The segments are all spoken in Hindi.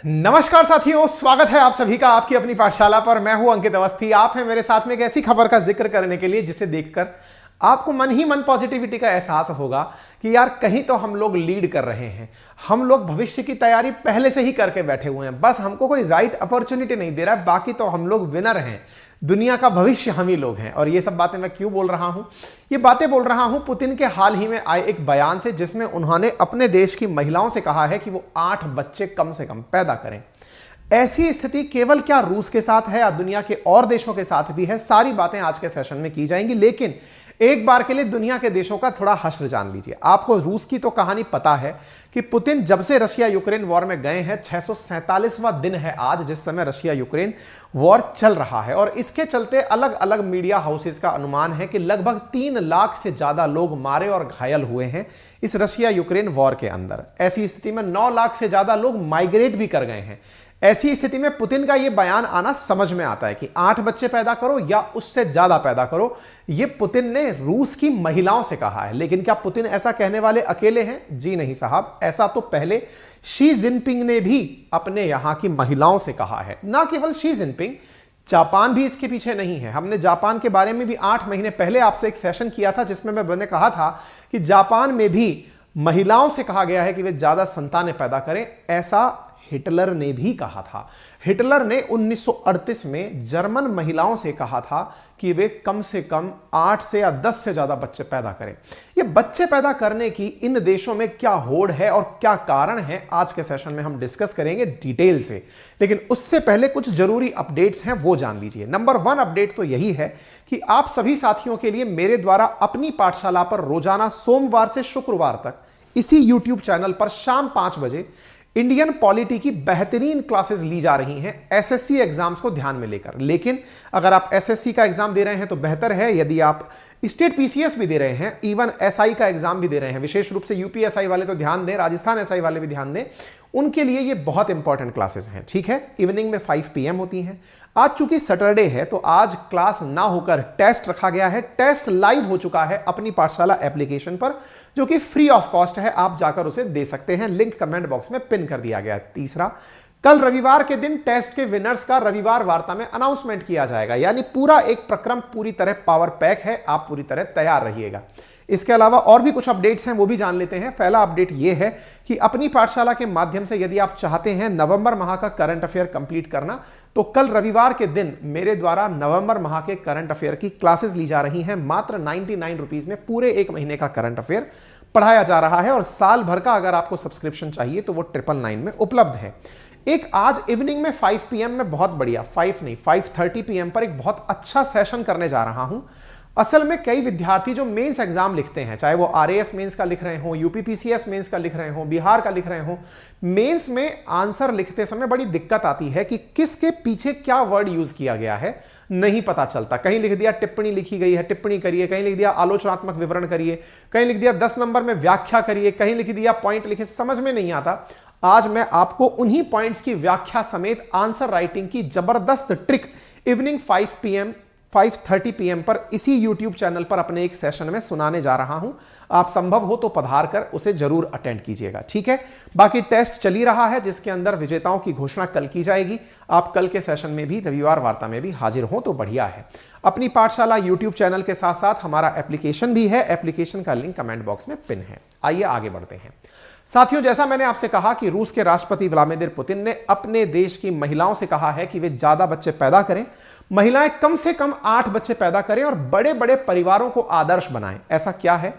नमस्कार साथियों, स्वागत है आप सभी का आपकी अपनी पाठशाला पर। मैं हूं अंकित अवस्थी। आप हैं मेरे साथ में एक ऐसी खबर का जिक्र करने के लिए जिसे देखकर आपको मन ही मन पॉजिटिविटी का एहसास होगा कि यार कहीं तो हम लोग लीड कर रहे हैं। हम लोग भविष्य की तैयारी पहले से ही करके बैठे हुए हैं, बस हमको कोई राइट अपॉर्चुनिटी नहीं दे रहा है। बाकी तो हम लोग विनर हैं, दुनिया का भविष्य हम ही लोग हैं। और ये सब बातें मैं क्यों बोल रहा हूं? ये बातें बोल रहा हूं पुतिन के हाल ही में आए एक बयान से, जिसमें उन्होंने अपने देश की महिलाओं से कहा है कि वो 8 बच्चे कम से कम पैदा करें। ऐसी स्थिति केवल क्या रूस के साथ है या दुनिया के और देशों के साथ भी है? सारी बातें आज के सेशन में की जाएंगी, लेकिन एक बार के लिए दुनिया के देशों का थोड़ा हश्र जान लीजिए। आपको रूस की तो कहानी पता है कि पुतिन जब से रशिया यूक्रेन वॉर में गए हैं, 647वां दिन है आज जिस समय रशिया यूक्रेन वॉर चल रहा है। और इसके चलते अलग अलग मीडिया हाउसेस का अनुमान है कि लगभग 3 लाख से ज्यादा लोग मारे और घायल हुए हैं इस रशिया यूक्रेन वॉर के अंदर। ऐसी स्थिति में 9 लाख से ज्यादा लोग माइग्रेट भी कर गए हैं। ऐसी स्थिति में पुतिन का यह बयान आना समझ में आता है कि 8 बच्चे पैदा करो या उससे ज्यादा पैदा करो। यह पुतिन ने रूस की महिलाओं से कहा है। लेकिन क्या पुतिन ऐसा कहने वाले अकेले हैं? जी नहीं साहब, ऐसा तो पहले शी जिनपिंग ने भी अपने यहां की महिलाओं से कहा है। ना केवल शी जिनपिंग, जापान भी इसके पीछे नहीं है। हमने जापान के बारे में भी 8 महीने पहले आपसे एक सेशन किया था, जिसमें मैंने कहा था कि जापान में भी महिलाओं से कहा गया है कि वे ज्यादा संतानें पैदा करें। ऐसा हिटलर ने भी कहा था। हिटलर ने 1938 में जर्मन महिलाओं से कहा था कि वे कम से कम 8 से या 10 से ज्यादा बच्चे पैदा करें। ये बच्चे पैदा करने की इन देशों में क्या होड़ है और क्या कारण है, आज के सेशन में हम डिस्कस करेंगे डिटेल से। लेकिन उससे पहले कुछ जरूरी अपडेट्स हैं, वो जान लीजिए। नंबर 1 अपडेट तो यही है कि आप सभी साथियों के लिए मेरे द्वारा अपनी पाठशाला पर रोजाना सोमवार से शुक्रवार तक इसी यूट्यूब चैनल पर शाम 5 बजे इंडियन पॉलिटी की बेहतरीन क्लासेस ली जा रही हैं एसएससी एग्जाम्स को ध्यान में लेकर। लेकिन अगर आप एसएससी का एग्जाम दे रहे हैं तो बेहतर है। यदि आप स्टेट पीसीएस भी दे रहे हैं, इवन एसआई का एग्जाम भी दे रहे हैं, विशेष रूप से यूपी एसआई वाले तो ध्यान दें, राजस्थान एसआई वाले भी ध्यान दें, उनके लिए ये बहुत इंपॉर्टेंट क्लासेस हैं। ठीक है, इवनिंग में 5 PM होती हैं। आज चूंकि सैटरडे है तो आज क्लास ना होकर टेस्ट रखा गया है। टेस्ट लाइव हो चुका है अपनी पाठशाला एप्लीकेशन पर, जो कि फ्री ऑफ कॉस्ट है। आप जाकर उसे दे सकते हैं, लिंक कमेंट बॉक्स में पिन कर दिया गया है। तीसरा, कल रविवार के दिन टेस्ट के विनर्स का रविवार वार्ता में अनाउंसमेंट किया जाएगा। यानी पूरा एक प्रक्रम पूरी तरह पावर पैक है, आप पूरी तरह तैयार रहिएगा। इसके अलावा और भी कुछ अपडेट्स हैं, वो भी जान लेते हैं। पहला अपडेट यह है कि अपनी पाठशाला के माध्यम से यदि आप चाहते हैं नवंबर माह का करंट अफेयर कंप्लीट करना, तो कल रविवार के दिन मेरे द्वारा नवंबर माह के करंट अफेयर की क्लासेस ली जा रही हैं। मात्र 99 रुपीज में पूरे 1 महीने का करंट अफेयर पढ़ाया जा रहा है। और साल भर का अगर आपको सब्सक्रिप्शन चाहिए तो वो 999 में उपलब्ध है। एक आज इवनिंग में 5 PM में बहुत बढ़िया, 5 नहीं 5:30 PM पर एक बहुत अच्छा सेशन करने जा रहा हूं। असल में कई विद्यार्थी जो मेंस एग्जाम लिखते हैं, चाहे वो आरएएस मेंस का लिख रहे हो, यूपीपीसीएस मेंस का लिख रहे हो, बिहार का लिख रहे हो, मेंस में आंसर लिखते समय बड़ी दिक्कत आती है कि किसके पीछे क्या वर्ड यूज किया गया है, नहीं पता चलता। कहीं लिख दिया टिप्पणी लिखी गई है, टिप्पणी करिए, कहीं लिख दिया आलोचनात्मक विवरण करिए, कहीं लिख दिया 10 नंबर में व्याख्या करिए, कहीं लिख दिया पॉइंट लिखे, समझ में नहीं आता। आज मैं आपको उन्हीं पॉइंट्स की व्याख्या समेत आंसर राइटिंग की जबरदस्त ट्रिक इवनिंग 5:30 PM पर इसी YouTube चैनल पर अपने एक सेशन में सुनाने जा रहा हूं। आप संभव हो तो पधार कर उसे जरूर अटेंड कीजिएगा। ठीक है, बाकी टेस्ट चल ही रहा है, जिसके अंदर विजेताओं की घोषणा कल की जाएगी। आप कल के सेशन में भी, रविवार वार्ता में भी हाजिर हो तो बढ़िया है। अपनी पाठशाला YouTube चैनल के साथ साथ हमारा एप्लीकेशन भी है। एप्लीकेशन का लिंक कमेंट बॉक्स में पिन है। आइए आगे बढ़ते हैं साथियों। जैसा मैंने आपसे कहा कि रूस के राष्ट्रपति व्लादिमीर पुतिन ने अपने देश की महिलाओं से कहा है कि वे ज्यादा बच्चे पैदा करें। महिलाएं कम से कम 8 बच्चे पैदा करें और बड़े बड़े परिवारों को आदर्श बनाएं। ऐसा क्या है?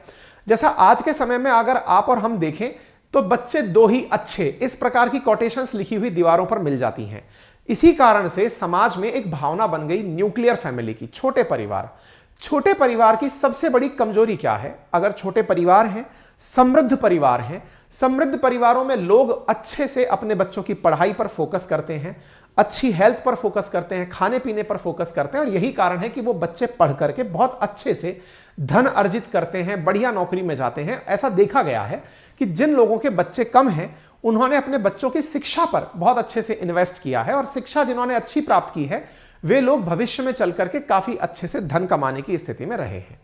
जैसा आज के समय में अगर आप और हम देखें तो बच्चे 2 ही अच्छे, इस प्रकार की कोटेशंस लिखी हुई दीवारों पर मिल जाती हैं। इसी कारण से समाज में एक भावना बन गई न्यूक्लियर फैमिली की, छोटे परिवार। छोटे परिवार की सबसे बड़ी कमजोरी क्या है? अगर छोटे परिवार हैं, समृद्ध परिवार हैं, समृद्ध परिवारों में लोग अच्छे से अपने बच्चों की पढ़ाई पर फोकस करते हैं, अच्छी हेल्थ पर फोकस करते हैं, खाने पीने पर फोकस करते हैं। और यही कारण है कि वो बच्चे पढ़ करके बहुत अच्छे से धन अर्जित करते हैं, बढ़िया नौकरी में जाते हैं। ऐसा देखा गया है कि जिन लोगों के बच्चे कम हैं, उन्होंने अपने बच्चों की शिक्षा पर बहुत अच्छे से इन्वेस्ट किया है। और शिक्षा जिन्होंने अच्छी प्राप्त की है, वे लोग भविष्य में चल करके काफी अच्छे से धन कमाने की स्थिति में रहे हैं।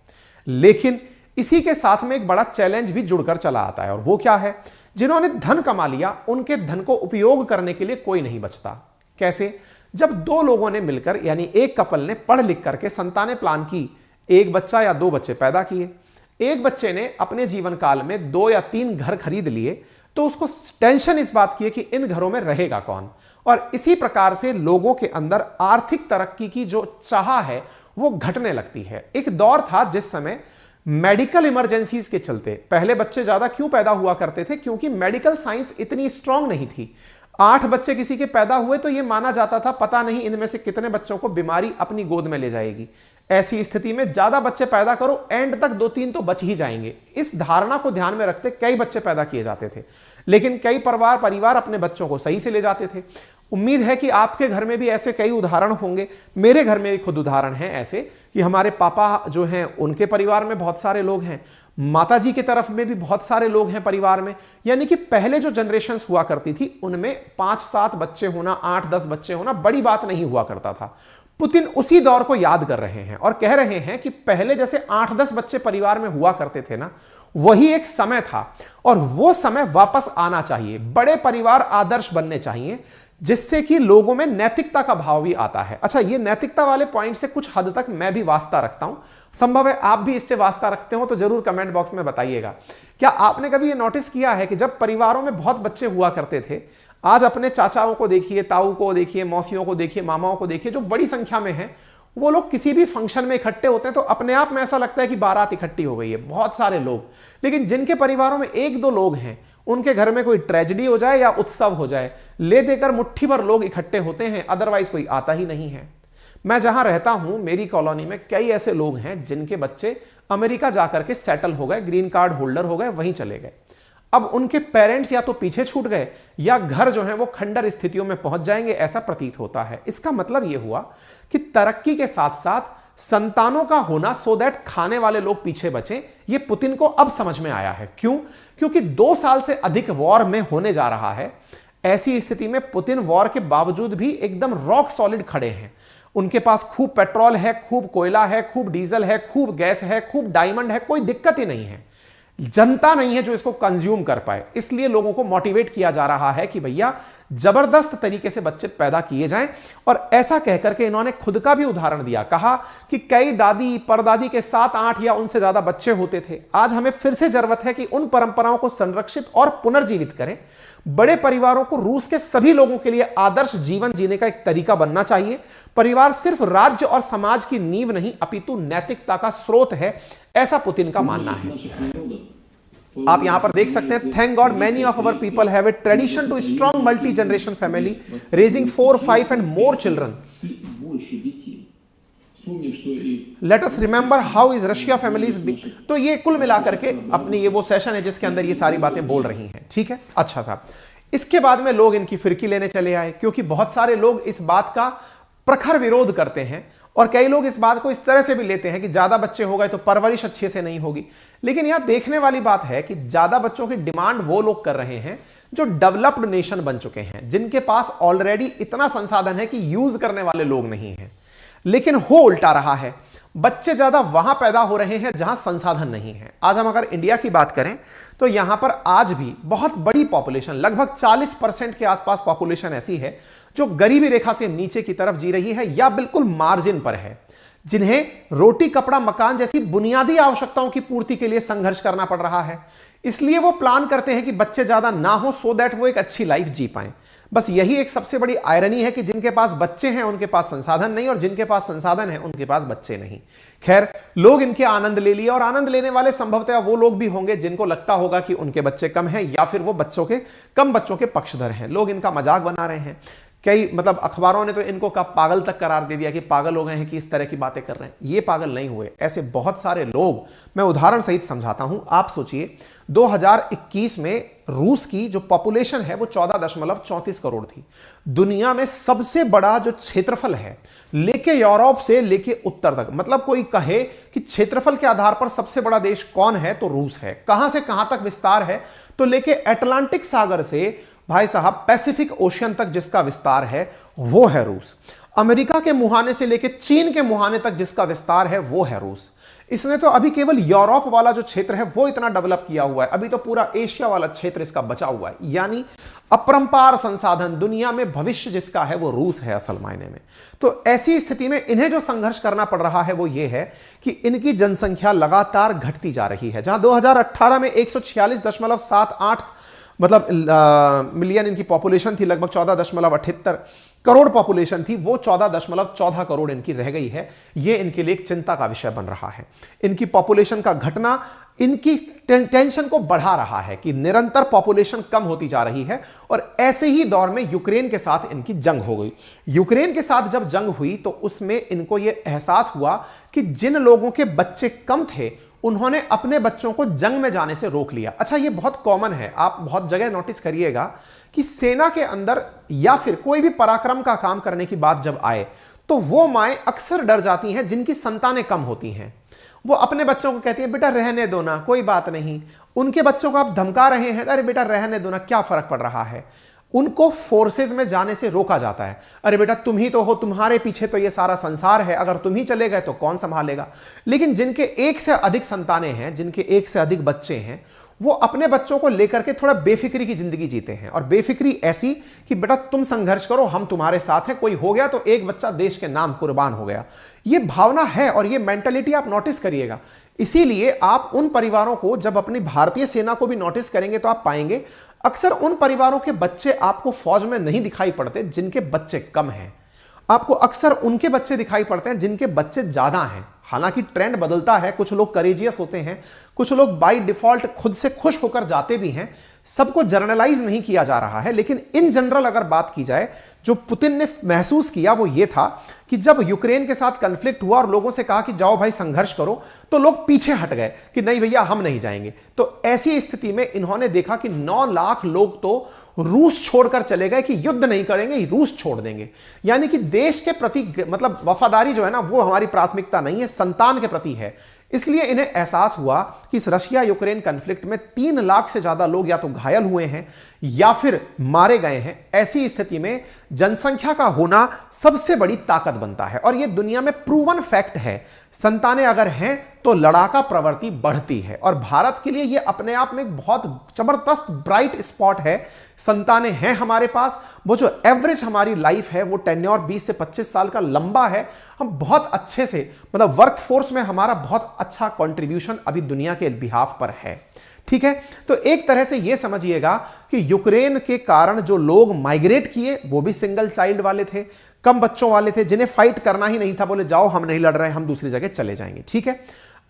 लेकिन इसी के साथ में एक बड़ा चैलेंज भी जुड़कर चला आता है, और वो क्या है? जिन्होंने धन कमा लिया उनके धन को उपयोग करने के लिए कोई नहीं बचता। कैसे? जब दो लोगों ने मिलकर यानी एक कपल ने पढ़ लिख करके संतानें प्लान की, एक बच्चा या दो बच्चे पैदा किए, एक बच्चे ने अपने जीवन काल में 2 या 3 घर खरीद लिए, तो उसको टेंशन इस बात की है कि इन घरों में रहेगा कौन। और इसी प्रकार से लोगों के अंदर आर्थिक तरक्की की जो चाह है वो घटने लगती है। एक दौर था जिस समय मेडिकल इमरजेंसीज के चलते पहले बच्चे ज्यादा क्यों पैदा हुआ करते थे? क्योंकि मेडिकल साइंस इतनी स्ट्रांग नहीं थी। 8 बच्चे किसी के पैदा हुए तो यह माना जाता था पता नहीं इनमें से कितने बच्चों को बीमारी अपनी गोद में ले जाएगी। ऐसी स्थिति में ज्यादा बच्चे पैदा करो, एंड तक 2-3 तो बच ही जाएंगे। इस धारणा को ध्यान में रखते कई बच्चे पैदा किए जाते थे, लेकिन कई परिवार अपने बच्चों को सही से ले जाते थे। उम्मीद है कि आपके घर में भी ऐसे कई उदाहरण होंगे। मेरे घर में भी खुद उदाहरण हैं ऐसे कि हमारे पापा जो हैं उनके परिवार में बहुत सारे लोग हैं, माताजी की तरफ में भी बहुत सारे लोग हैं परिवार में। यानी कि पहले जो जनरेशंस हुआ करती थी उनमें 5-7 बच्चे होना, 8-10 बच्चे होना बड़ी बात नहीं हुआ करता था। पुतिन उसी दौर को याद कर रहे हैं और कह रहे हैं कि पहले जैसे 8-10 बच्चे परिवार में हुआ करते थे ना, वही एक समय था और वो समय वापस आना चाहिए। बड़े परिवार आदर्श बनने चाहिए जिससे कि लोगों में नैतिकता का भाव भी आता है। अच्छा, ये नैतिकता वाले पॉइंट से कुछ हद तक मैं भी वास्ता रखता हूं, संभव है आप भी इससे वास्ता रखते हो तो जरूर कमेंट बॉक्स में बताइएगा। क्या आपने कभी ये नोटिस किया है कि जब परिवारों में बहुत बच्चे हुआ करते थे, आज अपने चाचाओं को देखिए, ताऊ को देखिए, मौसियों को देखिए, मामाओं को देखिए, जो बड़ी संख्या में हैं, वो लोग किसी भी फंक्शन में इकट्ठे होते हैं तो अपने आप में ऐसा लगता है कि बारात इकट्ठी हो गई है, बहुत सारे लोग। लेकिन जिनके परिवारों में 1-2 लोग हैं, उनके घर में कोई ट्रेजेडी हो जाए या उत्सव हो जाए, ले देकर मुट्ठी भर लोग इकट्ठे होते हैं, अदरवाइज कोई आता ही नहीं है। मैं जहां रहता हूं, मेरी कॉलोनी में कई ऐसे लोग हैं जिनके बच्चे अमेरिका जाकर के सेटल हो गए, ग्रीन कार्ड होल्डर हो गए, वहीं चले गए। अब उनके पेरेंट्स या तो पीछे छूट गए या घर जो है वो खंडर स्थितियों में पहुंच जाएंगे, ऐसा प्रतीत होता है। इसका मतलब यह हुआ कि तरक्की के साथ साथ संतानों का होना सो दैट खाने वाले लोग पीछे बचें, यह पुतिन को अब समझ में आया है। क्यों? क्योंकि 2 साल से अधिक वॉर में होने जा रहा है। ऐसी स्थिति में पुतिन वॉर के बावजूद भी एकदम रॉक सॉलिड खड़े हैं। उनके पास खूब पेट्रोल है, खूब कोयला है, खूब डीजल है, खूब गैस है, खूब डायमंड है, कोई दिक्कत ही नहीं है। जनता नहीं है जो इसको कंज्यूम कर पाए, इसलिए लोगों को मोटिवेट किया जा रहा है कि भैया जबरदस्त तरीके से बच्चे पैदा किए जाएं। और ऐसा कहकर के इन्होंने खुद का भी उदाहरण दिया, कहा कि कई दादी परदादी के 7-8 या उनसे ज्यादा बच्चे होते थे। आज हमें फिर से जरूरत है कि उन परंपराओं को संरक्षित और पुनर्जीवित करें। बड़े परिवारों को रूस के सभी लोगों के लिए आदर्श जीवन जीने का एक तरीका बनना चाहिए। परिवार सिर्फ राज्य और समाज की नींव नहीं अपितु नैतिकता का स्रोत है, ऐसा पुतिन का मानना है। आप यहां पर देख सकते हैं, thank God many of our people have a tradition to strong multi generation family raising 4, 5 and more children. Let us remember how is Russia families big. तो ये कुल मिलाकर के अपनी ये वो सेशन है जिसके अंदर ये सारी बातें बोल रही हैं। ठीक है, अच्छा साहब। इसके बाद में लोग इनकी फिरकी लेने चले आए, क्योंकि बहुत सारे लोग इस बात का प्रखर विरोध करते हैं और कई लोग इस बात को इस तरह से भी लेते हैं कि ज्यादा बच्चे हो गए तो परवरिश अच्छे से नहीं होगी। लेकिन यहां देखने वाली बात है कि ज्यादा बच्चों की डिमांड वो लोग कर रहे हैं जो डेवलप्ड नेशन बन चुके हैं, जिनके पास ऑलरेडी इतना संसाधन है कि यूज करने वाले लोग नहीं हैं। लेकिन हो उल्टा रहा है, बच्चे ज्यादा वहां पैदा हो रहे हैं जहां संसाधन नहीं है। आज हम अगर इंडिया की बात करें तो यहां पर आज भी बहुत बड़ी पॉपुलेशन, लगभग 40% के आसपास पॉपुलेशन ऐसी है जो गरीबी रेखा से नीचे की तरफ जी रही है या बिल्कुल मार्जिन पर है, जिन्हें रोटी कपड़ा मकान जैसी बुनियादी आवश्यकताओं की पूर्ति के लिए संघर्ष करना पड़ रहा है। इसलिए वो प्लान करते हैं कि बच्चे ज्यादा ना हो, सो दैट वो एक अच्छी लाइफ जी पाएं। बस यही एक सबसे बड़ी आयरनी है कि जिनके पास बच्चे हैं उनके पास संसाधन नहीं, और जिनके पास संसाधन है उनके पास बच्चे नहीं। खैर, लोग इनके आनंद ले लिए, और आनंद लेने वाले संभवतः वो लोग भी होंगे जिनको लगता होगा कि उनके बच्चे कम हैं या फिर वो कम बच्चों के पक्षधर हैं। लोग इनका मजाक बना रहे हैं। कई अखबारों ने तो इनको का पागल तक करार दे दिया कि पागल हो गए हैं कि इस तरह की बातें कर रहे हैं। ये पागल नहीं हुए, ऐसे बहुत सारे लोग, मैं उदाहरण सहित समझाता हूं। आप सोचिए 2021 में रूस की जो पॉपुलेशन है वो 14.34 करोड़ थी। दुनिया में सबसे बड़ा जो क्षेत्रफल है, लेके यूरोप से लेके उत्तर तक, मतलब कोई कहे कि क्षेत्रफल के आधार पर सबसे बड़ा देश कौन है तो रूस है। कहां से कहां तक विस्तार है तो लेके अटलांटिक सागर से भाई साहब पैसिफिक ओशियन तक जिसका विस्तार है वो है रूस। अमेरिका के मुहाने से लेकर चीन के मुहाने तक जिसका विस्तार है वो है रूस। इसने तो अभी केवल यूरोप वाला जो क्षेत्र है वो इतना डेवलप किया हुआ है, अभी तो पूरा एशिया वाला क्षेत्र इसका बचा हुआ है। यानी अपरंपार संसाधन, दुनिया में भविष्य जिसका है वो रूस है असल मायने में। तो ऐसी स्थिति में इन्हें जो संघर्ष करना पड़ रहा है वो ये है कि इनकी जनसंख्या लगातार घटती जा रही है। जहां 2018 में 146.78 मतलब मिलियन इनकी पॉपुलेशन थी, लगभग 14.78 करोड़ पॉपुलेशन थी, वो 14.14 करोड़ इनकी रह गई है। ये इनके लिए एक चिंता का विषय बन रहा है। इनकी पॉपुलेशन का घटना इनकी टेंशन को बढ़ा रहा है कि निरंतर पॉपुलेशन कम होती जा रही है। और ऐसे ही दौर में यूक्रेन के साथ इनकी जंग हो गई। यूक्रेन के साथ जब जंग हुई तो उसमें इनको यह एहसास हुआ कि जिन लोगों के बच्चे कम थे उन्होंने अपने बच्चों को जंग में जाने से रोक लिया। अच्छा, ये बहुत कॉमन है, आप बहुत जगह नोटिस करिएगा कि सेना के अंदर या फिर कोई भी पराक्रम का काम करने की बात जब आए तो वो माएं अक्सर डर जाती हैं जिनकी संतानें कम होती हैं। वो अपने बच्चों को कहती हैं बेटा रहने दो ना, कोई बात नहीं। उनके बच्चों को आप धमका रहे हैं, अरे बेटा रहने दो ना, क्या फर्क पड़ रहा है। उनको फोर्सेस में जाने से रोका जाता है। अरे बेटा तुम ही तो हो, तुम्हारे पीछे तो ये सारा संसार है, अगर तुम ही चले गए तो कौन संभालेगा। लेकिन जिनके एक से अधिक संतानें हैं, जिनके एक से अधिक बच्चे हैं, वो अपने बच्चों को लेकर के थोड़ा बेफिक्री की जिंदगी जीते हैं। और बेफिक्री ऐसी कि बेटा तुम संघर्ष करो, हम तुम्हारे साथ हैं, कोई हो गया तो एक बच्चा देश के नाम कुर्बान हो गया। ये भावना है और ये मेंटालिटी आप नोटिस करिएगा। इसीलिए आप उन परिवारों को जब अपनी भारतीय सेना को भी नोटिस करेंगे तो आप पाएंगे अक्सर उन परिवारों के बच्चे आपको फौज में नहीं दिखाई पड़ते जिनके बच्चे कम हैं। आपको अक्सर उनके बच्चे दिखाई पड़ते हैं जिनके बच्चे ज्यादा हैं। हालांकि ट्रेंड बदलता है, कुछ लोग करेजियस होते हैं, कुछ लोग बाय डिफॉल्ट खुद से खुश होकर जाते भी हैं। सबको जर्नलाइज नहीं किया जा रहा है, लेकिन इन जनरल अगर बात की जाए, जो पुतिन ने महसूस किया वो ये था कि जब यूक्रेन के साथ कॉन्फ्लिक्ट हुआ और लोगों से कहा कि जाओ भाई संघर्ष करो, तो लोग पीछे हट गए कि नहीं भैया हम नहीं जाएंगे। तो ऐसी स्थिति में इन्होंने देखा कि 9 लाख लोग तो रूस छोड़कर चले गए कि युद्ध नहीं करेंगे, रूस छोड़ देंगे। यानी कि देश के प्रति मतलब वफादारी जो है ना, वो हमारी प्राथमिकता नहीं है, संतान के प्रति है। इसलिए इन्हें एहसास हुआ कि इस रशिया यूक्रेन कॉन्फ्लिक्ट में 3 लाख से ज्यादा लोग या तो घायल हुए हैं या फिर मारे गए हैं। ऐसी स्थिति में जनसंख्या का होना सबसे बड़ी ताकत बनता है और यह दुनिया में प्रूवन फैक्ट है। संतानें अगर हैं तो लड़ाका प्रवृत्ति बढ़ती है और भारत के लिए यह अपने आप में एक बहुत जबरदस्त ब्राइट स्पॉट है। संतानें हैं हमारे पास, वो जो एवरेज हमारी लाइफ है वो टेन्योर 20 से 25 साल का लंबा है। हम बहुत अच्छे से मतलब वर्कफोर्स में हमारा बहुत अच्छा कंट्रीब्यूशन अभी दुनिया के बिहाफ पर है। ठीक है, तो एक तरह से यह समझिएगा कि यूक्रेन के कारण जो लोग माइग्रेट किए वो भी सिंगल चाइल्ड वाले थे, कम बच्चों वाले थे, जिन्हें फाइट करना ही नहीं था, बोले जाओ हम नहीं लड़ रहे, हम दूसरी जगह चले जाएंगे। ठीक है,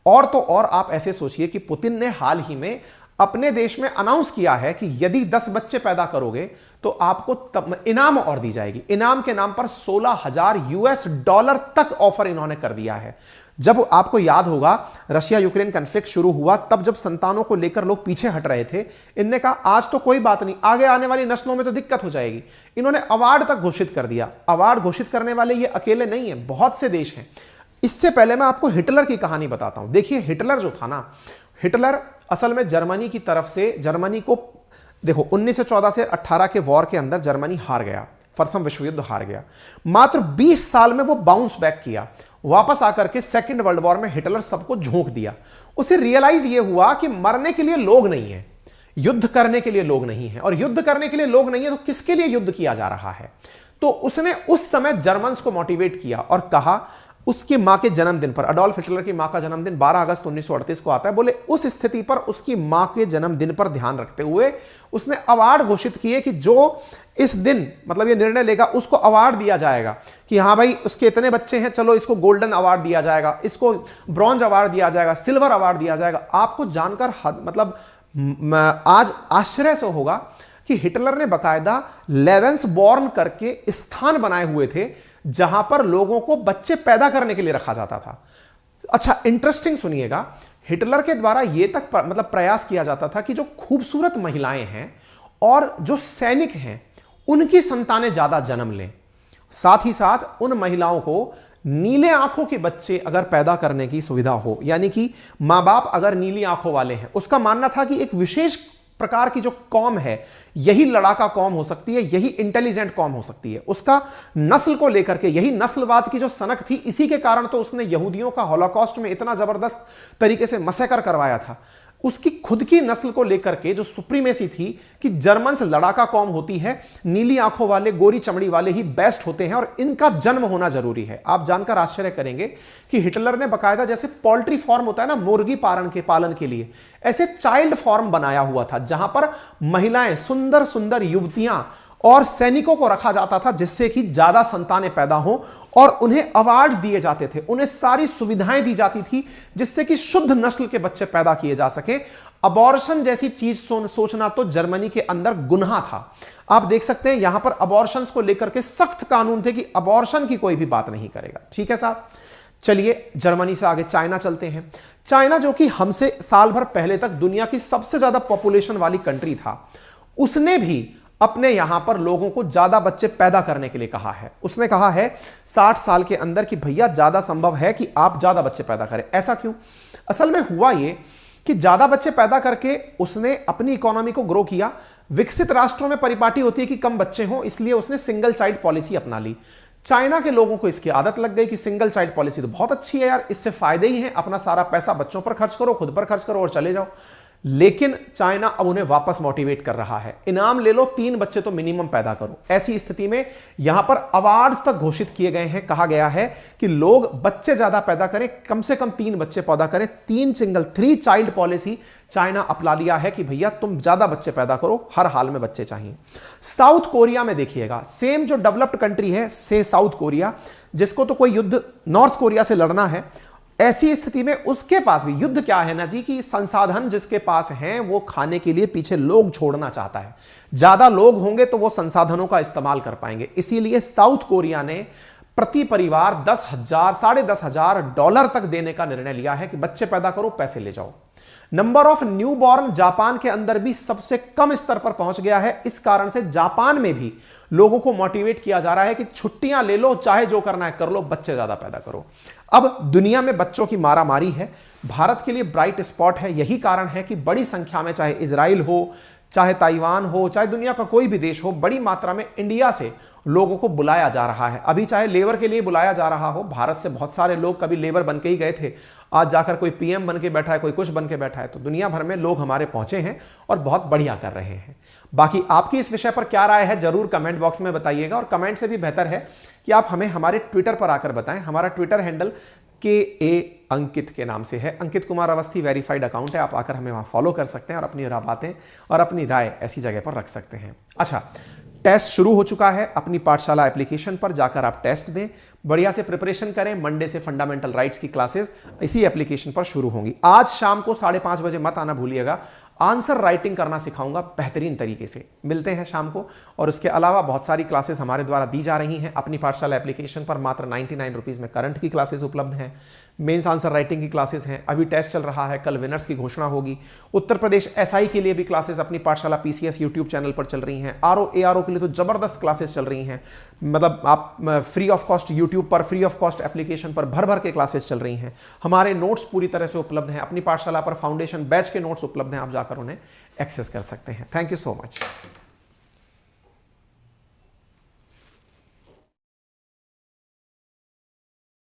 और तो और आप ऐसे सोचिए कि पुतिन ने हाल ही में अपने देश में अनाउंस किया है कि यदि 10 बच्चे पैदा करोगे तो आपको इनाम और दी जाएगी। इनाम के नाम पर $16,000 तक ऑफर इन्होंने कर दिया है। जब आपको याद होगा रशिया यूक्रेन कॉन्फ्लिक्ट शुरू हुआ, तब जब संतानों को लेकर लोग पीछे हट रहे थे, इनने कहा आज तो कोई बात नहीं, आगे आने वाली नस्लों में तो दिक्कत हो जाएगी। इन्होंने अवार्ड तक घोषित कर दिया। अवार्ड घोषित करने वाले ये अकेले नहीं है, बहुत से देश हैं। इससे पहले मैं आपको हिटलर की कहानी बताता हूं। देखिए हिटलर जो था ना, हिटलर असल में जर्मनी की तरफ से, जर्मनी को देखो 1914 से 18 के वॉर के अंदर जर्मनी हार गया, प्रथम विश्व युद्ध हार गया। मात्र 20 साल में वो बाउंस बैक किया, वापस आकर के सेकंड वर्ल्ड वॉर में हिटलर सबको झोंक दिया। उसे रियलाइज ये हुआ कि मरने के लिए लोग नहीं है, युद्ध करने के लिए लोग नहीं है, और युद्ध करने के लिए लोग नहीं है तो किसके लिए युद्ध किया जा रहा है। तो उसने उस समय जर्मन्स को मोटिवेट किया और कहा, उसकी मां के जन्मदिन पर, अडोल्फ हिटलर की मां का जन्मदिन 12 अगस्त 1938 को आता है, बोले उस स्थिति पर उसकी मां के जन्मदिन पर ध्यान रखते हुए उसने अवार्ड घोषित किए कि जो इस दिन मतलब ये निर्णय लेगा उसको अवार्ड दिया जाएगा कि हाँ भाई उसके इतने बच्चे हैं, चलो इसको गोल्डन अवार्ड दिया जाएगा, इसको ब्रॉन्ज अवार्ड दिया जाएगा, सिल्वर अवार्ड दिया जाएगा। आपको जानकर मतलब आज आश्चर्य से होगा कि हिटलर ने बकायदा लेवेंसबॉर्न करके स्थान बनाए हुए थे जहां पर लोगों को बच्चे पैदा करने के लिए रखा जाता था। अच्छा इंटरेस्टिंग सुनिएगा, हिटलर के द्वारा यह तक मतलब प्रयास किया जाता था कि जो खूबसूरत महिलाएं हैं और जो सैनिक हैं उनकी संतानें ज्यादा जन्म लें। साथ ही साथ उन महिलाओं को नीले आंखों के बच्चे अगर पैदा करने की सुविधा हो, यानी कि मां बाप अगर नीली आंखों वाले हैं, उसका मानना था कि एक विशेष प्रकार की जो कौम है यही लड़ाका कौम हो सकती है, यही इंटेलिजेंट कौम हो सकती है। उसका नस्ल को लेकर के यही नस्लवाद की जो सनक थी, इसी के कारण तो उसने यहूदियों का हॉलोकॉस्ट में इतना जबरदस्त तरीके से मसैकर करवाया था। उसकी खुद की नस्ल को लेकर के जो सुप्रीमेसी थी कि जर्मन्स लड़ाका कौम होती है, नीली आंखों वाले, गोरी चमड़ी वाले ही बेस्ट होते हैं और इनका जन्म होना जरूरी है। आप जानकर आश्चर्य करेंगे कि हिटलर ने बकायदा जैसे पोल्ट्री फार्म होता है ना मुर्गी पालन के लिए, ऐसे चाइल्ड फार्म बनाया हुआ था जहां पर महिलाएं, सुंदर सुंदर युवतियां और सैनिकों को रखा जाता था जिससे कि ज्यादा संतानें पैदा हो और उन्हें अवार्ड्स दिए जाते थे, उन्हें सारी सुविधाएं दी जाती थी जिससे कि शुद्ध नस्ल के बच्चे पैदा किए जा सके। अबॉर्शन जैसी चीज सोचना तो जर्मनी के अंदर गुनाह था। आप देख सकते हैं यहां पर अबॉर्शंस को लेकर के सख्त कानून थे कि अबॉर्शन की कोई भी बात नहीं करेगा। ठीक है साहब, चलिए जर्मनी से आगे चाइना चलते हैं। चाइना जो कि हमसे साल भर पहले तक दुनिया की सबसे ज्यादा पॉपुलेशन वाली कंट्री था, उसने भी अपने यहां पर लोगों को ज्यादा बच्चे पैदा करने के लिए कहा है। उसने कहा है 60 साल के अंदर कि भैया ज्यादा संभव है कि आप ज्यादा बच्चे पैदा करें। ऐसा क्यों? असल में हुआ यह कि ज्यादा बच्चे पैदा करके उसने अपनी इकोनॉमी को ग्रो किया। विकसित राष्ट्रों में परिपाटी होती है कि कम बच्चे हों, इसलिए उसने सिंगल चाइल्ड पॉलिसी अपना ली। चाइना के लोगों को इसकी आदत लग गई कि सिंगल चाइल्ड पॉलिसी तो बहुत अच्छी है यार, इससे फायदे ही हैं, अपना सारा पैसा बच्चों पर खर्च करो, खुद पर खर्च करो और चले जाओ। लेकिन चाइना अब उन्हें वापस मोटिवेट कर रहा है, इनाम ले लो, 3 बच्चे तो मिनिमम पैदा करो। ऐसी स्थिति में यहां पर अवार्ड्स तक घोषित किए गए हैं। कहा गया है कि लोग बच्चे ज्यादा पैदा करें, कम से कम 3 बच्चे पैदा करें। 3 चाइल्ड पॉलिसी चाइना अपना लिया है कि भैया तुम ज्यादा बच्चे पैदा करो, हर हाल में बच्चे चाहिए। साउथ कोरिया में देखिएगा, सेम जो डेवलप्ड कंट्री है से साउथ कोरिया, जिसको तो कोई युद्ध नॉर्थ कोरिया से लड़ना है, ऐसी स्थिति में उसके पास भी युद्ध क्या है ना जी कि संसाधन जिसके पास हैं वो खाने के लिए पीछे लोग छोड़ना चाहता है। ज्यादा लोग होंगे तो वो संसाधनों का इस्तेमाल कर पाएंगे। इसीलिए साउथ कोरिया ने प्रति परिवार 10,000 $10,500 तक देने का निर्णय लिया है कि बच्चे पैदा करो, पैसे ले जाओ। नंबर ऑफ न्यूबॉर्न जापान के अंदर भी सबसे कम स्तर पर पहुंच गया है। इस कारण से जापान में भी लोगों को मोटिवेट किया जा रहा है कि छुट्टियां ले लो, चाहे जो करना है कर लो, बच्चे ज्यादा पैदा करो। अब दुनिया में बच्चों की मारामारी है, भारत के लिए ब्राइट स्पॉट है। यही कारण है कि बड़ी संख्या में चाहे इजराइल हो, चाहे ताइवान हो, चाहे दुनिया का कोई भी देश हो, बड़ी मात्रा में इंडिया से लोगों को बुलाया जा रहा है। अभी चाहे लेबर के लिए बुलाया जा रहा हो, भारत से बहुत सारे लोग कभी लेबर बन के ही गए थे, आज जाकर कोई पीएम बन के बैठा है, कोई कुछ बन के बैठा है। तो दुनिया भर में लोग हमारे पहुंचे हैं और बहुत बढ़िया कर रहे हैं। बाकी आपकी इस विषय पर क्या राय है जरूर कमेंट बॉक्स में बताइएगा, और कमेंट से भी बेहतर है कि आप हमें हमारे ट्विटर पर आकर बताएं। हमारा ट्विटर हैंडल KA अंकित के नाम से है, अंकित कुमार अवस्थी वेरीफाइड अकाउंट है। आप आकर हमें वहां फॉलो कर सकते हैं और अपनी बातें और अपनी राय ऐसी जगह पर रख सकते हैं। अच्छा, टेस्ट शुरू हो चुका है। अपनी पाठशाला एप्लीकेशन पर जाकर आप टेस्ट दें, बढ़िया से प्रिपरेशन करें। मंडे से फंडामेंटल राइट्स की क्लासेस इसी एप्लीकेशन पर शुरू होंगी। आज शाम को 5:30 बजे मत आना भूलिएगा, आंसर राइटिंग करना सिखाऊंगा बेहतरीन तरीके से। मिलते हैं शाम को। और उसके अलावा बहुत सारी क्लासेस हमारे द्वारा दी जा रही हैं अपनी पाठशाला एप्लीकेशन पर। मात्र 99 रुपीज़ में करंट की क्लासेस उपलब्ध हैं, मेंस आंसर राइटिंग की क्लासेस हैं, अभी टेस्ट चल रहा है, कल विनर्स की घोषणा होगी। उत्तर प्रदेश SI के लिए भी क्लासेस अपनी पाठशाला PCS यूट्यूब चैनल पर चल रही हैं। RO ARO के लिए तो जबरदस्त क्लासेस चल रही हैं, मतलब आप फ्री ऑफ कॉस्ट यूट्यूब पर, फ्री ऑफ कॉस्ट एप्लीकेशन पर भर के क्लासेस चल रही हैं। हमारे नोट्स पूरी तरह से उपलब्ध हैं अपनी पाठशाला पर, फाउंडेशन बैच के नोट्स उपलब्ध हैं, आप जाकर उन्हें एक्सेस कर सकते हैं। Thank you so much.